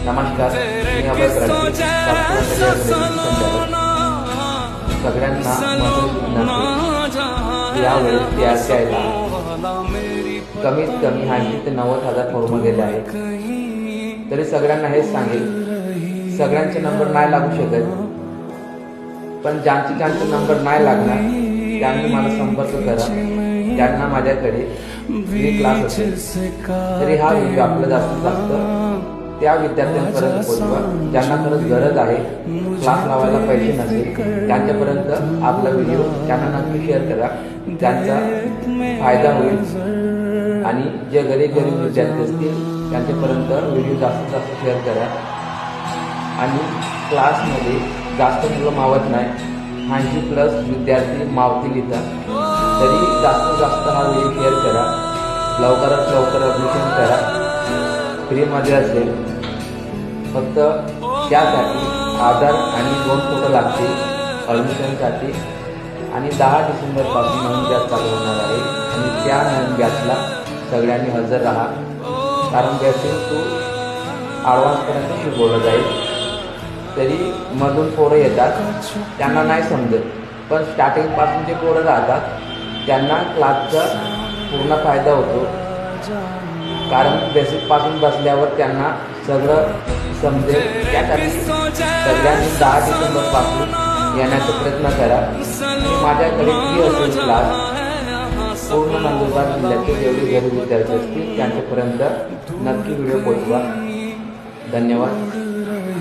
नमस्कार, मी अभय कराडे, सगळ्यांना यावेळेस द्यायला कमीत कमी 80 ते 90,000 फॉर्म गेले आहेत. तरी सगळ्यांना हेच सांगेल, सगळ्यांचे नंबर नाही लागू शकत, पण ज्यांचे नंबर नाही लागणार त्यांनी मला संपर्क करा. त्यांना माझ्याकडे फ्री क्लास असेल. तरी हा व्हिडिओ आपला जास्तीत जास्त त्या विद्यार्थ्यांपर्यंत पोहोचवा ज्यांना खरंच गरज आहे. क्लास लावायला पैसे नसेल त्यांच्यापर्यंत आपला व्हिडिओ त्यांना नक्की शेअर करा. त्यांचा फायदा होईल. आणि जे गरीब विद्यार्थी असतील त्यांच्यापर्यंत व्हिडिओ जास्तीत जास्त शेअर करा. आणि क्लासमध्ये जास्त मुलं मावत नाही, 80+ विद्यार्थी मावतील इथं. तरी जास्तीत जास्त हा व्हिडिओ शेअर करा. लवकरात लवकर ॲडमिशन करा. फ्रीमध्ये असेल. फक्त त्यासाठी आधार आणि 2 फोटो लागतील ॲडमिशनसाठी. आणि 10 डिसेंबरपासून नवीन बॅच चालू होणार आहे. आणि त्या नवीन बॅचला सगळ्यांनी हजर राहा. कारण बेसिक टू ॲडव्हान्सपर्यंत शिकवलं जाईल. तरी मधून पोरं येतात, त्यांना नाही समजत, पण स्टार्टिंगपासून जे पोरं राहतात त्यांना क्लासचा पूर्ण फायदा होतो. कारण बेसिकपासून बसल्यावर त्यांना सगळं समजेल. त्यासाठी सगळ्यांनी 10 डिसेंबरपासून येण्याचा प्रयत्न करा. माझ्याकडे फ्री असेल क्लास. पूर्ण नंदुरबार जिल्ह्याचे जेवढे गरीब विद्यार्थी असतील त्यांच्यापर्यंत नक्की व्हिडिओ पोहोचवा. धन्यवाद.